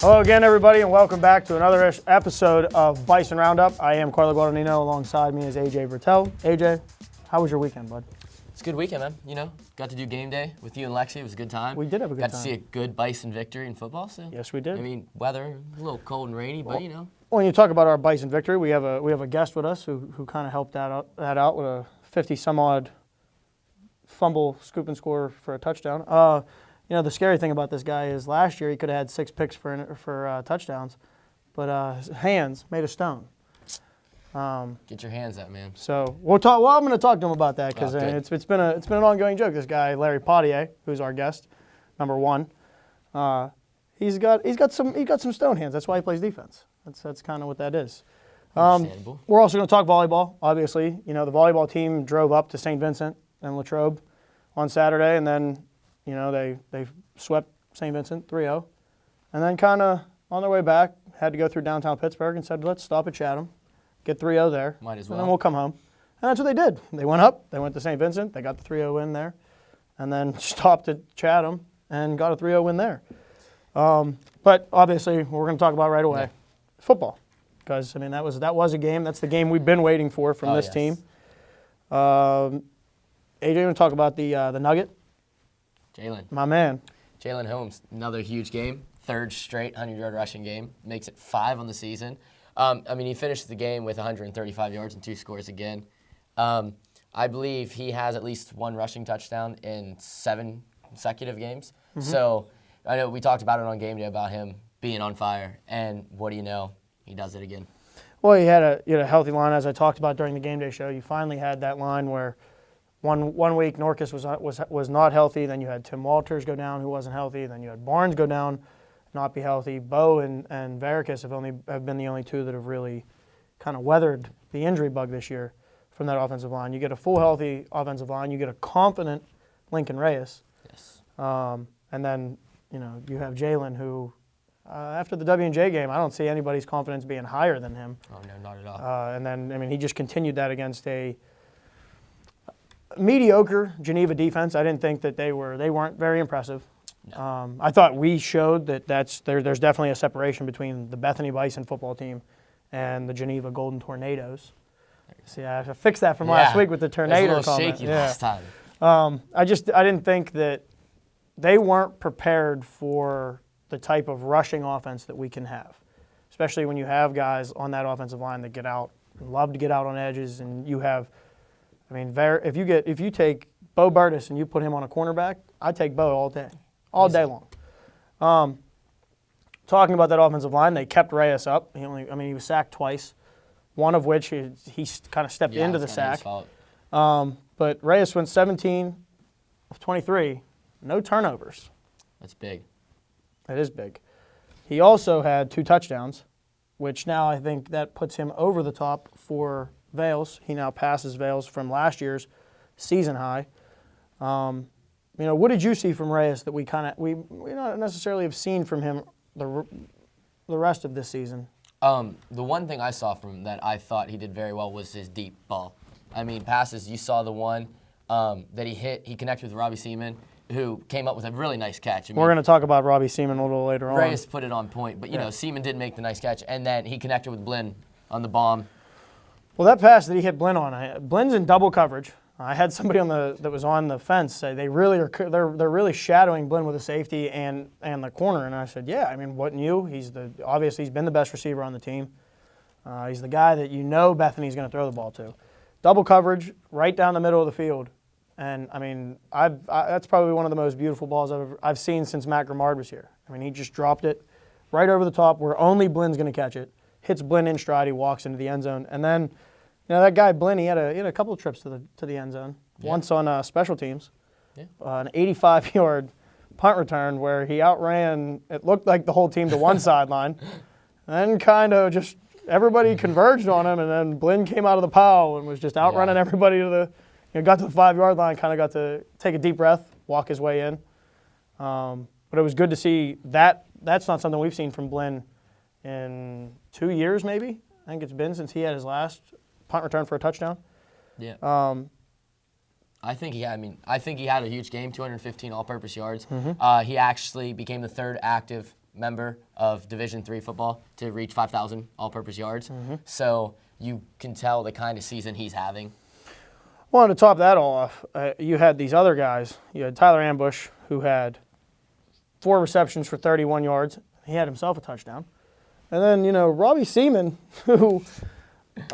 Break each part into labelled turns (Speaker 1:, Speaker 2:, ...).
Speaker 1: Hello again, everybody, and welcome back to another episode of Bison Roundup. I am Carlo Guadagnino. Alongside me is A.J. Brettell. A.J., how was your weekend, bud?
Speaker 2: It's a good weekend, man. You know, got to do game day with you and Lexi. It was a good time.
Speaker 1: We did have a good time.
Speaker 2: Got to see a good Bison victory in football. So
Speaker 1: yes, we did.
Speaker 2: I mean, weather a little cold and rainy, but you know.
Speaker 1: When you talk about our Bison victory, we have a guest with us who kind of helped that out with a 50-some-odd fumble, scoop and score for a touchdown. You know, the scary thing about this guy is last year he could have had 6 picks for touchdowns, but his hands made of stone.
Speaker 2: Get your hands up, man.
Speaker 1: So we'll talk. Well, I'm going to talk to him about that because it's been an ongoing joke. This guy Larry Potier, who's our guest, number one, he's got some stone hands. That's why he plays defense. That's kind of what that is.
Speaker 2: Understandable.
Speaker 1: We're also going to talk volleyball. Obviously, you know the volleyball team drove up to St. Vincent and Latrobe on Saturday, and then you know they swept St. Vincent 3-0, and then kind of on their way back had to go through downtown Pittsburgh and said, let's stop at Chatham. Get 3-0 there.
Speaker 2: Might as well.
Speaker 1: And then we'll come home. And that's what they did. They went up. They went to St. Vincent. They got the 3-0 win there. And then stopped at Chatham and got a 3-0 win there. But obviously, we're going to talk about right away football. Because, I mean, that was a game. That's the game we've been waiting for from this team. AJ, you want to talk about the Nugget?
Speaker 2: Jalen.
Speaker 1: My man.
Speaker 2: Jalen Holmes, another huge game. Third straight 100-yard rushing game. Makes it 5 on the season. I mean, he finished the game with 135 yards and 2 scores again. I believe he has at least 1 rushing touchdown in 7 consecutive games. Mm-hmm. So I know we talked about it on game day about him being on fire. And what do you know? He does it again.
Speaker 1: Well, he had a healthy line, as I talked about during the game day show. You finally had that line where one week Norcus was not healthy. Then you had Tim Walters go down, who wasn't healthy. Then you had Barnes go down, not be healthy. Bo and Varicus have been the only 2 that have really kind of weathered the injury bug this year from that offensive line. You get a full healthy offensive line. You get a confident Lincoln Reyes.
Speaker 2: Yes.
Speaker 1: And then, you know, you have Jalen who, after the W&J game, I don't see anybody's confidence being higher than him.
Speaker 2: Oh, no, not at all.
Speaker 1: And then, I mean, he just continued that against a mediocre Geneva defense. I didn't think that they weren't very impressive. No. I thought we showed that there's definitely a separation between the Bethany Bison football team and the Geneva Golden Tornadoes. See, I fixed that from last week with the tornado
Speaker 2: comment. It was a little shaky last time.
Speaker 1: I didn't think that they weren't prepared for the type of rushing offense that we can have, especially when you have guys on that offensive line that love to get out on edges, and you have, I mean, if you take Bo Burtis and you put him on a cornerback, I'd take Bo all day. All day long. Talking about that offensive line, they kept Reyes up. He was sacked twice, one of which he kind of stepped into the sack. But Reyes went 17 of 23, no turnovers.
Speaker 2: That's big.
Speaker 1: That is big. He also had 2 touchdowns, which now I think that puts him over the top for Vales. He now passes Vales from last year's season high. You know, what did you see from Reyes that we not necessarily have seen from him the rest of this season?
Speaker 2: The one thing I saw from him that I thought he did very well was his deep ball. I mean, passes, you saw the one that he hit. He connected with Robbie Seaman, who came up with a really nice catch. I mean,
Speaker 1: we're going to talk about Robbie Seaman a little later on.
Speaker 2: Reyes put it on point, but, you know, Seaman did make the nice catch, and then he connected with Blinn on the bomb.
Speaker 1: Well, that pass that he hit Blinn on, Blinn's in double coverage. I had somebody that was on the fence say they're really shadowing Blinn with a safety and the corner, and I said, yeah, I mean, wouldn't you? Obviously he's been the best receiver on the team. He's the guy that you know Bethany's going to throw the ball to. Double coverage, right down the middle of the field, and I mean, that's probably one of the most beautiful balls I've seen since Matt Grimard was here. I mean, he just dropped it right over the top where only Blinn's going to catch it. Hits Blinn in stride, he walks into the end zone, and then. You know, that guy, Blinn, he had a couple of trips to the end zone. Yeah. Once on special teams. Yeah. An 85-yard punt return where he outran, it looked like the whole team to one sideline. And kind of just everybody converged on him, and then Blinn came out of the pile and was just outrunning everybody got to the 5-yard line, kind of got to take a deep breath, walk his way in. But it was good to see that. That's not something we've seen from Blinn in 2 years maybe. I think it's been since he had his last punt return for a touchdown.
Speaker 2: Yeah. I think he had a huge game, 215 all-purpose yards.
Speaker 1: Mm-hmm.
Speaker 2: He actually became the 3rd active member of Division III football to reach 5,000 all-purpose yards. So you can tell the kind of season he's having.
Speaker 1: Well, and to top that all off, you had these other guys. You had Tyler Ambush, who had 4 receptions for 31 yards. He had himself a touchdown. And then, you know, Robbie Seaman, who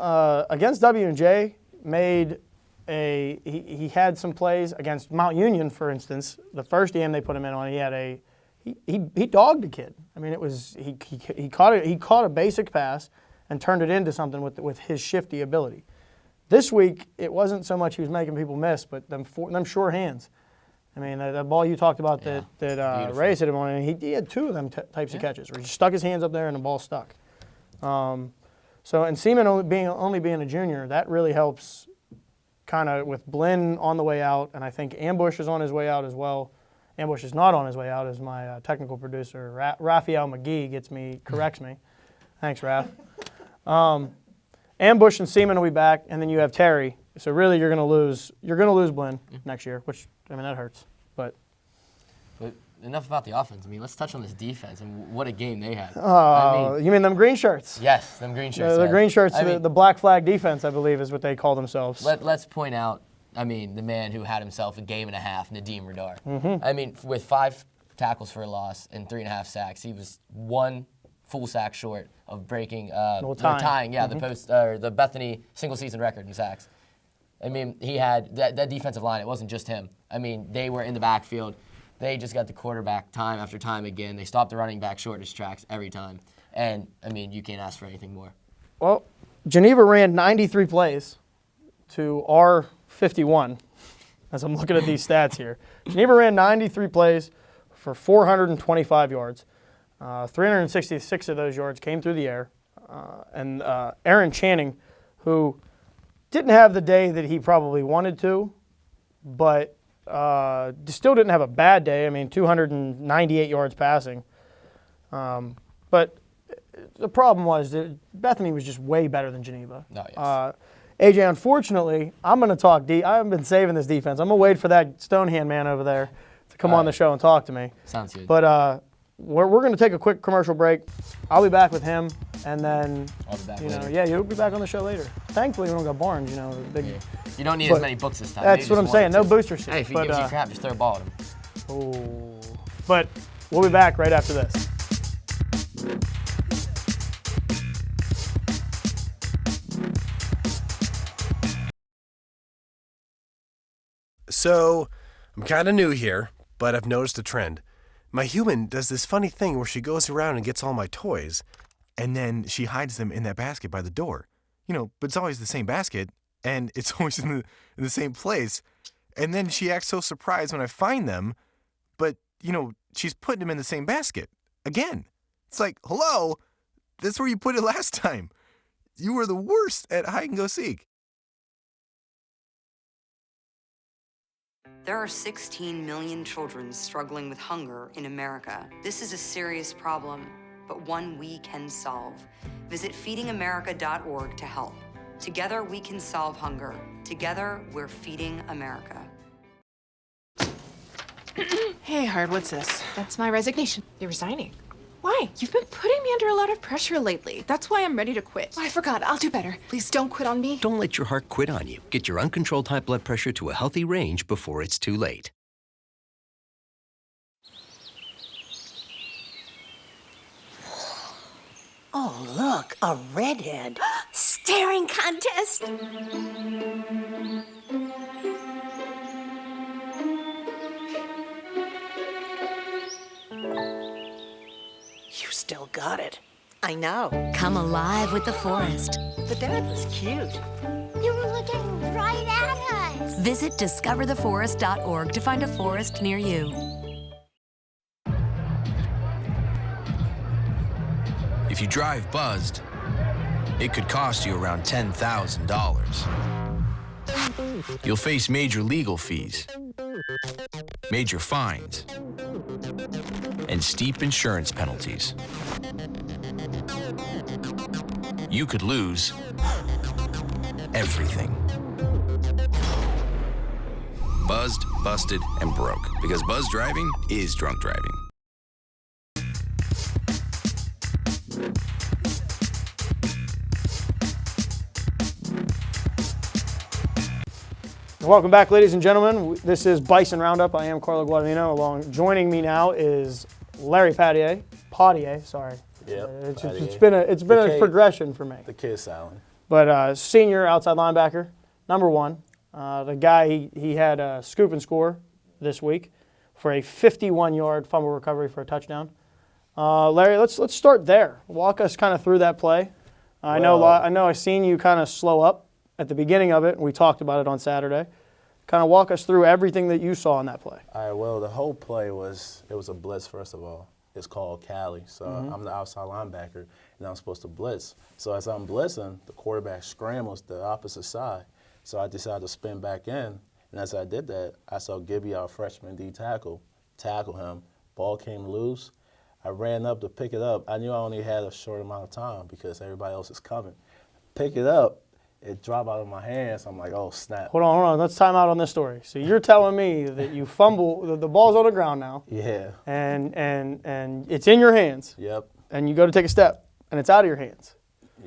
Speaker 1: against W&J made he had some plays against Mount Union, for instance. The first game they put him in on, he dogged a kid. I mean, it was he caught a basic pass and turned it into something with his shifty ability. This week, it wasn't so much he was making people miss, but them sure hands. I mean, that ball you talked about that Reyes hit him on, and he had 2 of them types of catches where he stuck his hands up there and the ball stuck. And Seaman only being a junior, that really helps kind of with Blinn on the way out, and I think Ambush is on his way out as well. Ambush is not on his way out, as my technical producer, Raphael McGee, corrects me. Thanks, Raph. Ambush and Seaman will be back, and then you have Terry. So really, you're going to lose Blinn next year, which, I mean, that hurts. But
Speaker 2: enough about the offense. I mean, let's touch on this defense and what a game they had.
Speaker 1: You mean them green shirts?
Speaker 2: Yes, them green shirts.
Speaker 1: The green shirts, the black flag defense, I believe, is what they call themselves.
Speaker 2: Let's point out, I mean, the man who had himself a game and a half, Nadeem Radar. I mean, with 5 tackles for a loss and 3.5 sacks, he was 1 full sack short of breaking, tying, the Bethany single-season record in sacks. I mean, he had that defensive line. It wasn't just him. I mean, they were in the backfield. They just got the quarterback time after time again. They stopped the running back short his tracks every time. And, I mean, you can't ask for anything more.
Speaker 1: Well, Geneva ran 93 plays to our 51, as I'm looking at these stats here. Geneva ran 93 plays for 425 yards. 366 of those yards came through the air. And Aaron Channing, who didn't have the day that he probably wanted to, but still didn't have a bad day. I mean, 298 yards passing. But the problem was that Bethany was just way better than Geneva.
Speaker 2: Oh, yes.
Speaker 1: AJ, unfortunately, I'm going to talk I haven't been saving this defense. I'm going to wait for that Stonehand man over there to come on the show and talk to me.
Speaker 2: Sounds good.
Speaker 1: But we're going to take a quick commercial break. I'll be back with him, and then
Speaker 2: I'll be back later.
Speaker 1: Yeah, you'll be back on the show later. Thankfully, we don't got Barnes.
Speaker 2: You don't need as many books this time.
Speaker 1: That's what I'm saying. No booster seat.
Speaker 2: Hey, if he gives you crap, just throw a ball at him.
Speaker 1: Oh. But we'll be back right after this.
Speaker 3: So, I'm kind of new here, but I've noticed a trend. My human does this funny thing where she goes around and gets all my toys, and then she hides them in that basket by the door. But it's always the same basket, and it's always in the same place. And then she acts so surprised when I find them, but, she's putting them in the same basket. Again. It's like, hello, that's where you put it last time. You were the worst at hide and go seek.
Speaker 4: There are 16 million children struggling with hunger in America. This is a serious problem, but one we can solve. Visit feedingamerica.org to help. Together, we can solve hunger. Together, we're feeding America.
Speaker 5: Hey, Hard, what's this?
Speaker 6: That's my resignation.
Speaker 5: You're resigning.
Speaker 6: Why?
Speaker 5: You've been putting me under a lot of pressure lately. That's why I'm ready to quit.
Speaker 6: Oh, I forgot. I'll do better. Please don't quit on me.
Speaker 7: Don't let your heart quit on you. Get your uncontrolled high blood pressure to a healthy range before it's too late.
Speaker 8: Oh, look, a redhead. Staring contest. You still got it.
Speaker 9: I know.
Speaker 8: Come alive with the forest.
Speaker 9: The dad was cute.
Speaker 10: You were looking right at us.
Speaker 8: Visit discovertheforest.org to find a forest near you.
Speaker 11: If you drive buzzed, it could cost you around $10,000. You'll face major legal fees, major fines, and steep insurance penalties. You could lose everything. Buzzed, busted, and broke. Because buzz driving is drunk driving.
Speaker 1: Welcome back, ladies and gentlemen. This is Bison Roundup. I am Carlo Guadagnino. Joining me now is Larry Potier. Sorry.
Speaker 12: Yep.
Speaker 1: It's been a progression for me.
Speaker 12: The kid's silent.
Speaker 1: But senior outside linebacker, number one. The guy he had a scoop and score this week for a 51-yard fumble recovery for a touchdown. Larry, let's start there. Walk us kind of through that play. I know I seen you kind of slow up at the beginning of it, and we talked about it on Saturday. Kind of walk us through everything that you saw in that play.
Speaker 12: All right, well, the whole play was a blitz, first of all. It's called Cali. So I'm the outside linebacker, and I'm supposed to blitz. So as I'm blitzing, the quarterback scrambles the opposite side. So I decided to spin back in, and as I did that, I saw Gibby, our freshman D tackle him. Ball came loose. I ran up to pick it up. I knew I only had a short amount of time because everybody else is coming. Pick it up. It dropped out of my hands. I'm like, oh, snap.
Speaker 1: Hold on. Let's time out on this story. So you're telling me that you fumble, the ball's on the ground now.
Speaker 12: Yeah.
Speaker 1: And it's in your hands.
Speaker 12: Yep.
Speaker 1: And you go to take a step, and it's out of your hands.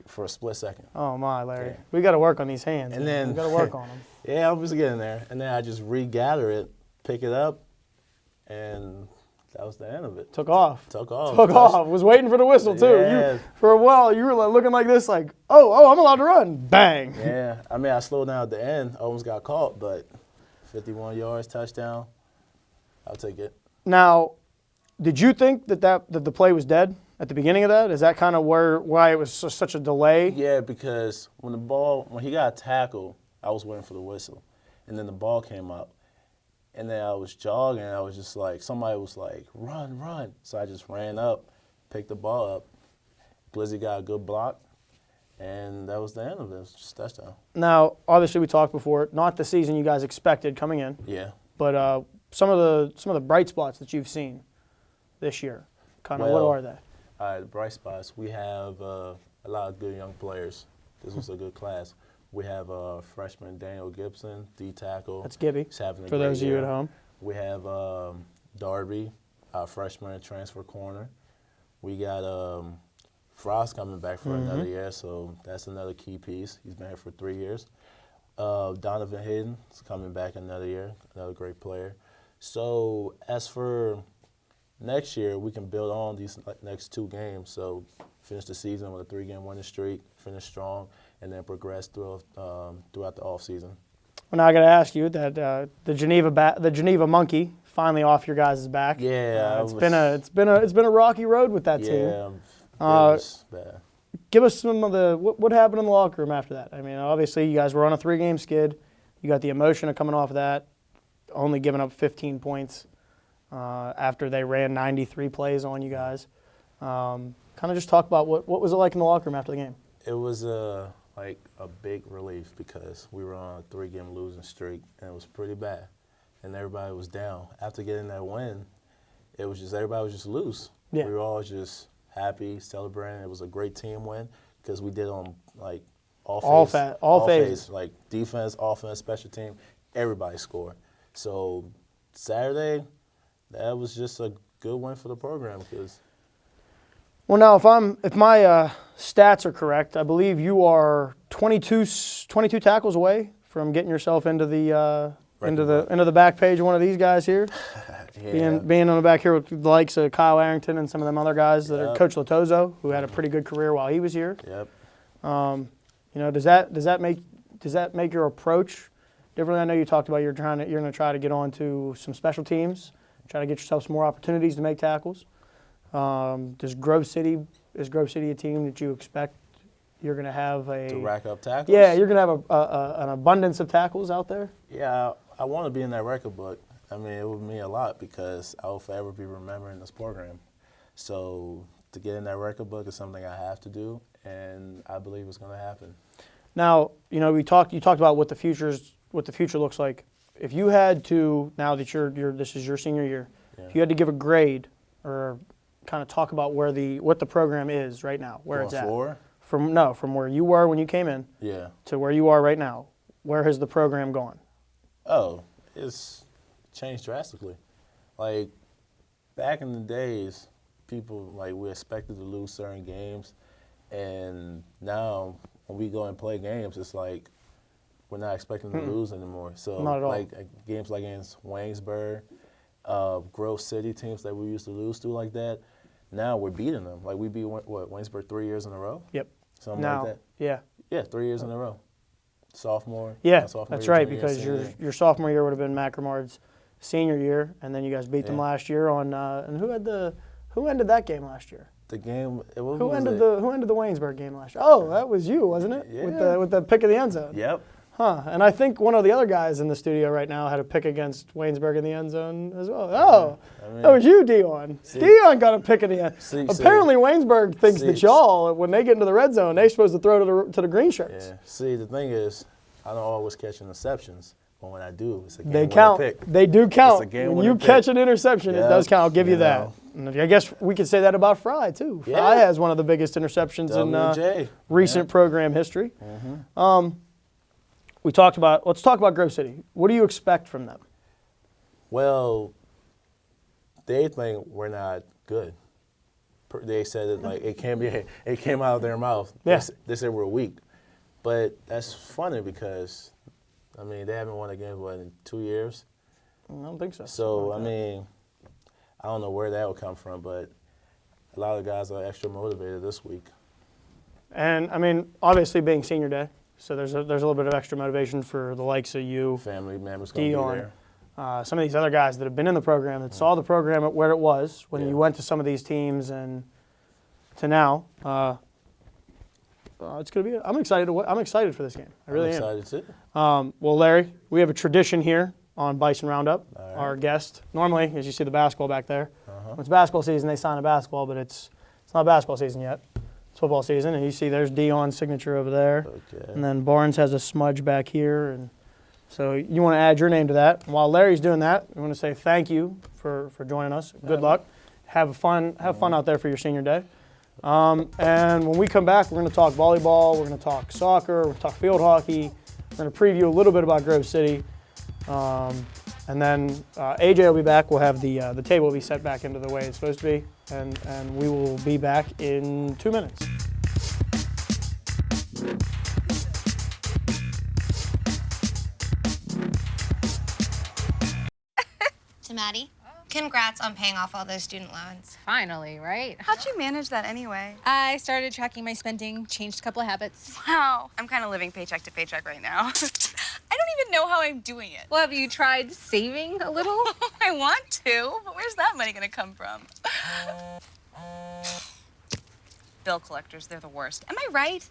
Speaker 12: For a split second.
Speaker 1: Oh, my, Larry.
Speaker 12: Yeah.
Speaker 1: We got to work on these hands.
Speaker 12: And then
Speaker 1: we got to work on them.
Speaker 12: Yeah, I was getting there. And then I just regather it, pick it up, and that was the end of it.
Speaker 1: Took off.
Speaker 12: Was
Speaker 1: waiting for the whistle, too.
Speaker 12: Yeah.
Speaker 1: For a while, you were looking like this, like, oh, I'm allowed to run. Bang.
Speaker 12: Yeah. I mean, I slowed down at the end. Almost got caught, but 51 yards, touchdown. I'll take it. Now,
Speaker 1: did you think that the play was dead at the beginning of that? Is that kind of why it was such a delay?
Speaker 12: Yeah, because when he got tackled, I was waiting for the whistle. And then the ball came up. And then I was jogging, and I was just like, somebody was like, run, run. So I just ran up, picked the ball up. Glizzy got a good block, and that was the end of it. It was just touchdown.
Speaker 1: Now, obviously we talked before, not the season you guys expected coming in.
Speaker 12: Yeah.
Speaker 1: But some of the bright spots that you've seen this year, kind of what are they?
Speaker 12: All right, the bright spots. We have a lot of good young players. This was a good class. We have freshman Daniel Gibson, D tackle.
Speaker 1: That's Gibby.
Speaker 12: He's having a
Speaker 1: for
Speaker 12: great
Speaker 1: those of you at home.
Speaker 12: We have Darby, our freshman transfer corner. We got Frost coming back for another year, so that's another key piece. He's been here for 3 years. Donovan Hayden is coming back another year, another great player. So as for next year, we can build on these next 2 games. So finish the season with a 3-game winning streak, finish strong, and then progress throughout the offseason.
Speaker 1: Well, now I got to ask you that the Geneva monkey finally off your guys' back.
Speaker 12: Yeah,
Speaker 1: it's been a rocky road with that team.
Speaker 12: Yeah, it was bad.
Speaker 1: Give us some of the what happened in the locker room after that. I mean, obviously you guys were on a 3-game skid. You got the emotion of coming off of that, only giving up 15 points after they ran 93 plays on you guys. Kind of just talk about what was it like in the locker room after the game.
Speaker 12: It was like a big relief because we were on a 3-game losing streak, and it was pretty bad. And everybody was down. After getting that win, it was just everybody was just loose.
Speaker 1: Yeah.
Speaker 12: We were all just happy, celebrating. It was a great team win because we did on like all phases, like defense, offense, special team. Everybody scored. So Saturday, that was just a good win for the program because.
Speaker 1: Well, now if my stats are correct, I believe you are 22 tackles away from getting yourself into the back page of one of these guys here.
Speaker 12: Yeah.
Speaker 1: Being on the back here with the likes of Kyle Arrington and some of them other guys that are Coach Latozo, who had a pretty good career while he was here.
Speaker 12: Yep.
Speaker 1: Does that make your approach differently? I know you talked about you're going to try to get on to some special teams, try to get yourself some more opportunities to make tackles. Is Grove City a team that you expect you're going to have
Speaker 12: to rack up tackles?
Speaker 1: Yeah, you're going to have an abundance of tackles out there?
Speaker 12: Yeah, I want to be in that record book. I mean, it would mean a lot because I will forever be remembering this program. So to get in that record book is something I have to do, and I believe it's going to happen.
Speaker 1: Now, you talked about what the future looks like. If you had to, now that this is your senior year, if you had to give a grade or kind of talk about what the program is right now, where it's at. From where you were when you came in to where you are right now, where has the program gone?
Speaker 12: Oh, it's changed drastically. Like, back in the days, people, we expected to lose certain games, and now when we go and play games, it's like we're not expecting to lose anymore. So
Speaker 1: Not at all.
Speaker 12: like games like against Waynesburg, Grove City, teams that we used to lose to like that, now we're beating them. Like we beat Waynesburg 3 years in a row?
Speaker 1: Yep.
Speaker 12: Something
Speaker 1: Now,
Speaker 12: like that.
Speaker 1: yeah.
Speaker 12: Yeah, 3 years in a row. Sophomore.
Speaker 1: Yeah,
Speaker 12: sophomore
Speaker 1: that's
Speaker 12: year,
Speaker 1: right,
Speaker 12: junior
Speaker 1: because
Speaker 12: year, senior
Speaker 1: your sophomore year would have been McRamard's senior year, and then you guys beat them
Speaker 12: Yeah.
Speaker 1: last year on. And who ended that game last year?
Speaker 12: The game.
Speaker 1: Who ended the Waynesburg game last year? Oh, that was you, wasn't it?
Speaker 12: Yeah.
Speaker 1: With the pick of the end zone.
Speaker 12: Yep.
Speaker 1: Huh. And I think one of the other guys in the studio right now had a pick against Waynesburg in the end zone as well. Oh, that was you, Dion. Dion got a pick in the end. Apparently, Waynesburg thinks that y'all, when they get into the red zone, they're supposed to throw to the green shirts.
Speaker 12: Yeah. See, the thing is, I don't always catch interceptions, but when I do, it's a game
Speaker 1: They count.
Speaker 12: pick.
Speaker 1: They do count.
Speaker 12: It's a game
Speaker 1: When you catch an interception, it does count. I'll give you that. And I guess we could say that about Fry, too.
Speaker 12: Yeah.
Speaker 1: Fry has one of the biggest interceptions in recent program history. Let's talk about Grove City. What do you expect from them?
Speaker 12: Well, they think we're not good. They said it like it came out of their mouth.
Speaker 1: Yeah.
Speaker 12: They said we're weak. But that's funny because, I mean, they haven't won a game, in 2 years?
Speaker 1: I don't think so.
Speaker 12: So, I mean, I don't know where that will come from, but a lot of guys are extra motivated this week.
Speaker 1: And, I mean, obviously being senior day, so there's a little bit of extra motivation for the likes of you.
Speaker 12: Family members going to be there.
Speaker 1: Some of these other guys that have been in the program, that saw the program at where it was when you went to some of these teams and to now. It's gonna be. I'm excited for this game. I really am.
Speaker 12: I'm excited too.
Speaker 1: Well, Larry, we have a tradition here on Bison Roundup. Right. Our guest normally, as you see the basketball back there, when it's basketball season, they sign a basketball, but it's not basketball season yet. It's football season, and you see there's Dion's signature over there, and then Barnes has a smudge back here, and so you want to add your name to that. And while Larry's doing that, we want to say thank you for joining us. Good luck. Have fun out there for your senior day. And when we come back, we're going to talk volleyball, we're going to talk soccer, we're going to talk field hockey, we're going to preview a little bit about Grove City, and then AJ will be back. We'll have the table will be set back into the way it's supposed to be, and we will be back in 2 minutes.
Speaker 10: To Maddie. Congrats on paying off all those student loans.
Speaker 13: Finally, right?
Speaker 14: How'd you manage that anyway?
Speaker 13: I started tracking my spending, changed a couple of habits.
Speaker 14: Wow. I'm kind of living paycheck to paycheck right now. I don't even know how I'm doing it.
Speaker 13: Well, have you tried saving a little?
Speaker 14: I want to, but where's that money gonna come from? Bill collectors, they're the worst. Am I right?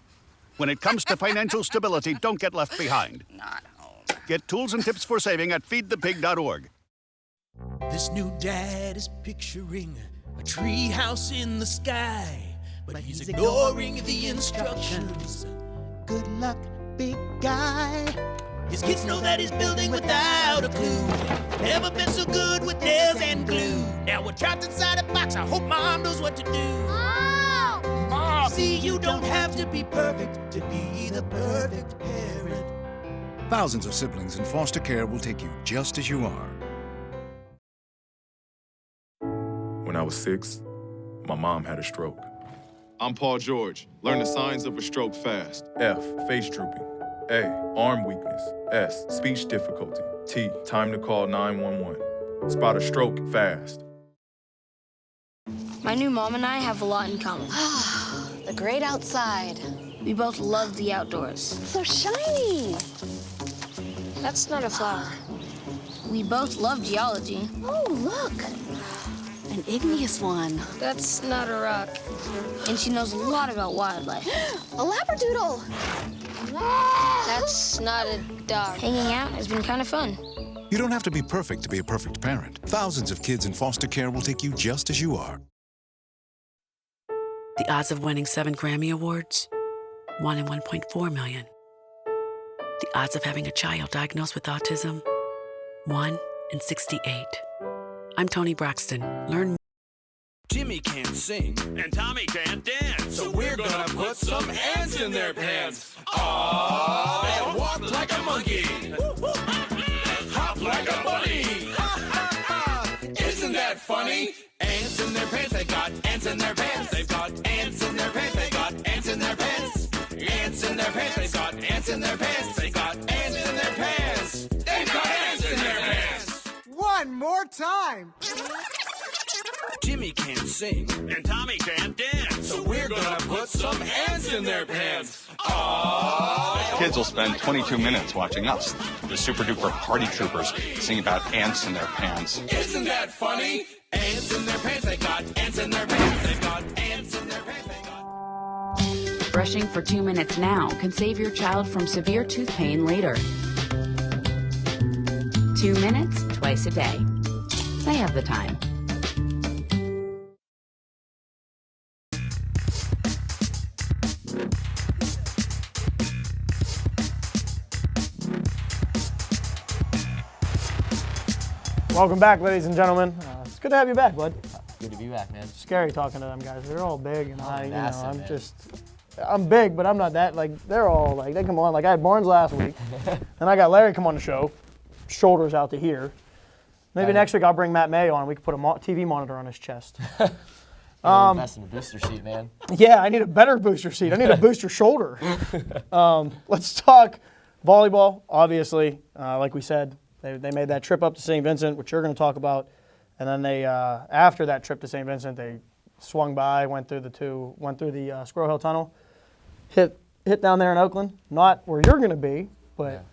Speaker 15: When it comes to financial stability, don't get left behind.
Speaker 14: Not home.
Speaker 15: Get tools and tips for saving at feedthepig.org.
Speaker 16: This new dad is picturing a tree house in the sky, but he's ignoring the instructions. Good luck, big guy. His kids know that he's building without a clue. Never been so good with nails and glue. Now we're trapped inside a box. I hope mom knows what to do. Mom! See, you don't have to be perfect to be the perfect parent.
Speaker 17: Thousands of siblings in foster care will take you just as you are.
Speaker 18: When I was 6, my mom had a stroke.
Speaker 19: I'm Paul George. Learn the signs of a stroke fast.
Speaker 18: F, face drooping. A, arm weakness. S, speech difficulty. T, time to call 911. Spot a stroke fast.
Speaker 20: My new mom and I have a lot in common.
Speaker 21: The great outside.
Speaker 20: We both love the outdoors.
Speaker 21: So shiny.
Speaker 20: That's not a flower. We both love geology.
Speaker 21: Oh, look. An igneous one.
Speaker 20: That's not a rock. And she knows a lot about wildlife.
Speaker 21: A labradoodle.
Speaker 20: That's not a dog. Hanging out has been kind of fun.
Speaker 17: You don't have to be perfect to be a perfect parent. Thousands of kids in foster care will take you just as you are.
Speaker 22: The odds of winning 7 Grammy Awards? 1 in 1.4 million. The odds of having a child diagnosed with autism? 1 in 68. I'm Toni Braxton. Learn.
Speaker 16: Jimmy can't sing,
Speaker 23: and Tommy can't dance.
Speaker 16: so we're gonna put some ants in their pants. Aww, and walk like a monkey, hop like a bunny. Isn't that funny? Ants in their pants, they got ants in their pants. They've got ants in their pants, they got ants in their pants. Ants in their pants, they've got ants in their pants. They got ants time.
Speaker 23: Jimmy can't sing, and Tommy can't dance, so we're gonna put some ants in their pants. Aww.
Speaker 2: Kids will spend 22 minutes watching us, the super duper party troopers, sing about ants in their pants.
Speaker 23: Isn't that funny? Ants in their pants, they got ants in their pants, they got ants in their pants, they got...
Speaker 3: Brushing for 2 minutes now can save your child from severe tooth pain later. 2 minutes, twice a day. They have the time.
Speaker 1: Welcome back, ladies and gentlemen. It's good to have you back, bud.
Speaker 4: Good to be back, man.
Speaker 1: Scary talking to them guys. They're all big, and
Speaker 4: Massive,
Speaker 1: I'm big, but I'm not that. Like, they're all like, they come on. Like, I had Barnes last week, and I got Larry come on the show, shoulders out to here. Maybe next week I'll bring Matt May on. We can put a TV monitor on his chest.
Speaker 4: Invest in a booster seat, man.
Speaker 1: Yeah, I need a better booster seat. I need a booster shoulder. Let's talk volleyball. Obviously, like we said, they made that trip up to St. Vincent, which you're going to talk about, and then they after that trip to St. Vincent, they swung by, went through the Squirrel Hill Tunnel, hit down there in Oakland, not where you're going to be, but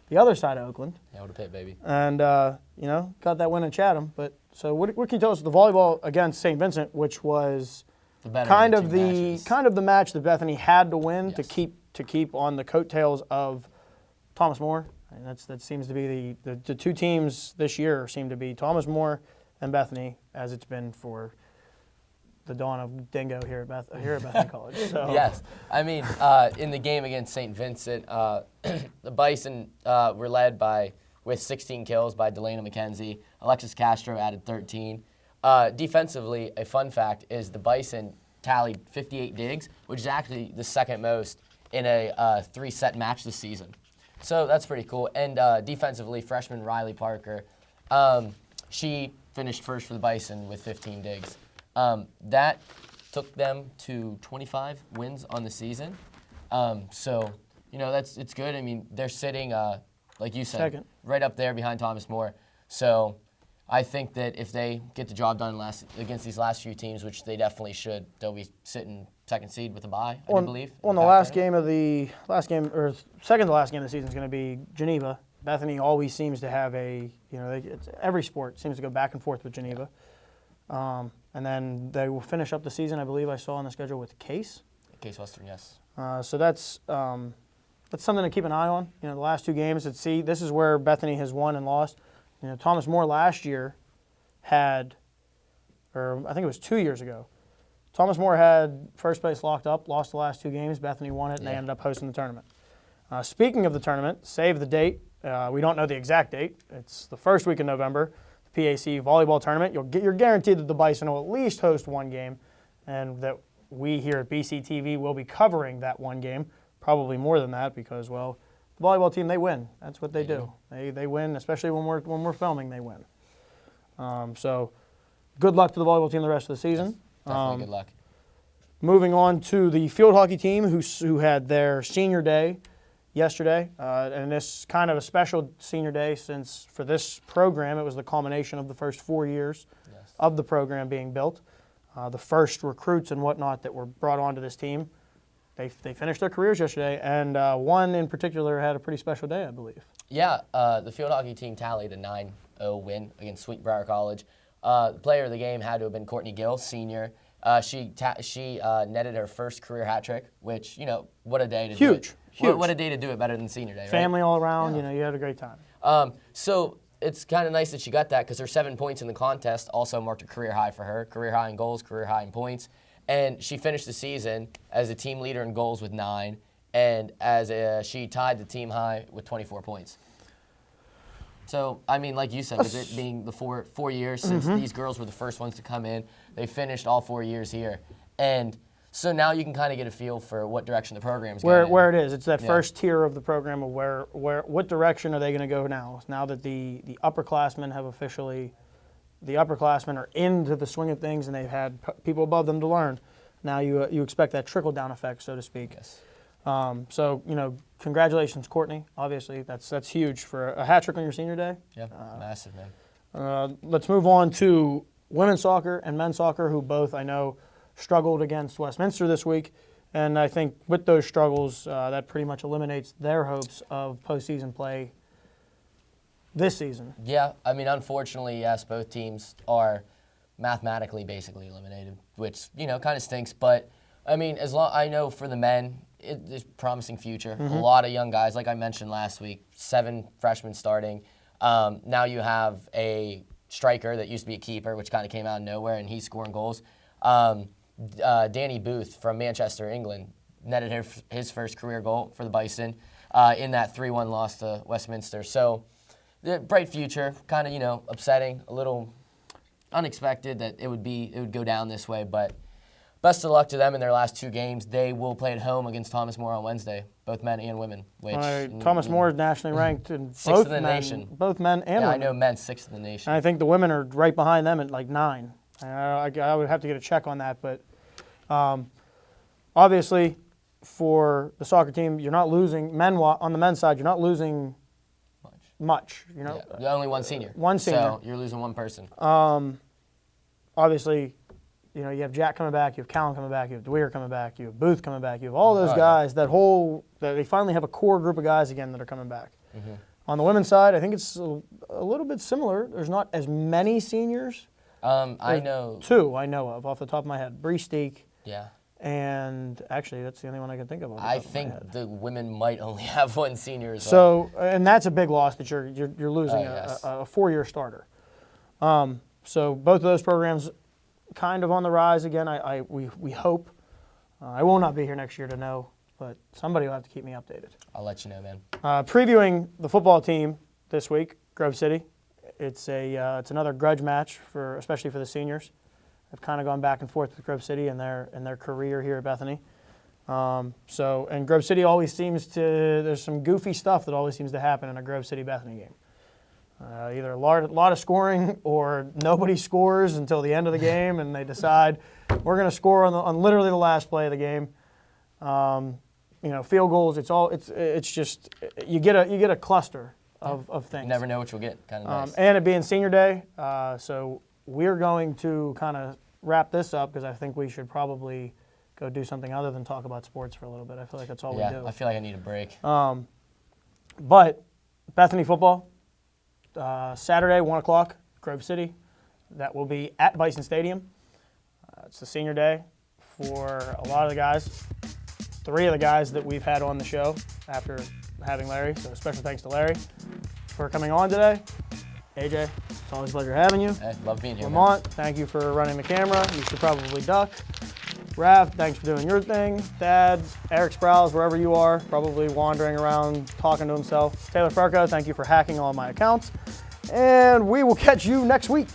Speaker 1: the other side of Oakland.
Speaker 4: Yeah, what a pit, baby.
Speaker 1: And got that win in Chatham. But so what can you tell us of the volleyball against St. Vincent, which was kind of the match that Bethany had to win to keep on the coattails of Thomas More. And that seems to be the two teams this year seem to be Thomas More and Bethany, as it's been for the dawn of Dingo here at Bethany College. So.
Speaker 4: Yes, I mean in the game against St. Vincent, the Bison were led with 16 kills by Delana McKenzie. Alexis Castro added 13. Defensively, a fun fact is the Bison tallied 58 digs, which is actually the second most in a 3-set match this season. So that's pretty cool. And defensively, freshman Riley Parker, she finished first for the Bison with 15 digs. That took them to 25 wins on the season. So, it's good. I mean, they're sitting, like you said,
Speaker 1: second,
Speaker 4: right up there behind Thomas More. So I think that if they get the job done against these last few teams, which they definitely should, they'll be sitting second seed with a bye, I believe.
Speaker 1: On the second to last game of the season is going to be Geneva. Bethany always seems to have every sport seems to go back and forth with Geneva. And then they will finish up the season, I believe I saw on the schedule, with Case.
Speaker 4: Case Western, yes.
Speaker 1: So that's something to keep an eye on. The last two games, this is where Bethany has won and lost. Thomas More last year I think it was 2 years ago, Thomas More had first place locked up, lost the last two games. Bethany won it, and they ended up hosting the tournament. Speaking of the tournament, save the date. We don't know the exact date. It's the first week of November. The PAC volleyball tournament. You're guaranteed that the Bison will at least host one game, and that we here at BCTV will be covering that one game. Probably more than that because, well, the volleyball team, they win. That's what they do. They win, especially when we're filming. They win. So, good luck to the volleyball team the rest of the season.
Speaker 4: Definitely good luck.
Speaker 1: Moving on to the field hockey team, who had their senior day yesterday, and this kind of a special senior day since for this program it was the culmination of the first 4 years of the program being built. The first recruits and whatnot that were brought onto this team, they finished their careers yesterday, and one in particular had a pretty special day, I believe.
Speaker 4: Yeah, the field hockey team tallied a 9-0 win against Sweetbriar College. The player of the game had to have been Courtney Gill, senior. She netted her first career hat trick, which, what a day to do it.
Speaker 1: Huge.
Speaker 4: What a day to do it better than senior day, right?
Speaker 1: Family all around, you had a great time.
Speaker 4: So it's kind of nice that she got that because her 7 points in the contest also marked a career high for her. Career high in goals, career high in points. And she finished the season as a team leader in goals with 9, and she tied the team high with 24 points. So, I mean, like you said, with it being the four years since these girls were the first ones to come in, they finished all 4 years here. And so now you can kind of get a feel for what direction the program's going.
Speaker 1: Where it is. It's that first tier of the program of what direction are they going to go now? Now that the upperclassmen have officially, the upperclassmen are into the swing of things and they've had people above them to learn. Now you expect that trickle-down effect, so to speak.
Speaker 4: Yes.
Speaker 1: So, congratulations, Courtney. Obviously, that's huge for a hat trick on your senior day.
Speaker 4: Yeah, massive, man.
Speaker 1: Let's move on to women's soccer and men's soccer, who both I know struggled against Westminster this week. And I think with those struggles, that pretty much eliminates their hopes of postseason play this season.
Speaker 4: Yeah, I mean, unfortunately, yes, both teams are mathematically basically eliminated, which, you know, kind of stinks. But, I mean, I know for the men, it's a promising future. A lot of young guys, like I mentioned last week, 7 freshmen starting. Now you have a striker that used to be a keeper, which kind of came out of nowhere, and he's scoring goals. Danny Booth from Manchester, England, netted his first career goal for the Bison in that 3-1 loss to Westminster. So, bright future, kind of, you know, upsetting, a little unexpected that it would go down this way, but best of luck to them in their last 2 games. They will play at home against Thomas More on Wednesday, both men and women. Which
Speaker 1: Thomas More is nationally ranked in
Speaker 4: both men,
Speaker 1: both men and women.
Speaker 4: I know men 6th in the nation.
Speaker 1: And I think the women are right behind them at like 9. I would have to get a check on that, but obviously for the soccer team, you're not losing on the men's side. You're not losing much. You know,
Speaker 4: only one senior.
Speaker 1: One senior.
Speaker 4: So you're losing one person.
Speaker 1: Obviously, you know, you have Jack coming back, you have Callan coming back, you have DeWeer coming back, you have Booth coming back, you have all those guys. That they finally have a core group of guys again that are coming back. On the women's side, I think it's a little bit similar. There's not as many seniors.
Speaker 4: I know
Speaker 1: 2 I know of off the top of my head. Bree Steek.
Speaker 4: Yeah.
Speaker 1: And actually, that's the only one I can think of.
Speaker 4: I think the women might only have 1 senior as
Speaker 1: well. So, and that's a big loss that you're losing a 4-year starter. So both of those programs kind of on the rise again. We hope. I will not be here next year to know, but somebody will have to keep me updated.
Speaker 4: I'll let you know, man.
Speaker 1: Previewing the football team this week, Grove City. It's another grudge match especially for the seniors. I've kind of gone back and forth with Grove City and their career here at Bethany. And Grove City always there's some goofy stuff that always seems to happen in a Grove City Bethany game. Either a lot of scoring or nobody scores until the end of the game, and they decide we're going to score on literally the last play of the game. You know, field goals. It's just you get a cluster of things.
Speaker 4: You never know what you'll get. Kind of nice.
Speaker 1: And it being senior day, so we're going to kind of wrap this up because I think we should probably go do something other than talk about sports for a little bit. I feel like that's all we do.
Speaker 4: I feel like I need a break.
Speaker 1: But Bethany football, Saturday, 1 o'clock, Grove City. That will be at Bison Stadium. It's the senior day for a lot of the guys. 3 of the guys that we've had on the show after having Larry. So special thanks to Larry for coming on today. A.J., it's always a pleasure having you.
Speaker 4: Hey, love being here.
Speaker 1: Lamont, thank you for running the camera. You should probably duck. Rav, thanks for doing your thing. Dad, Erik Sprowls, wherever you are, probably wandering around talking to himself. Taylor Farco, thank you for hacking all my accounts. And we will catch you next week.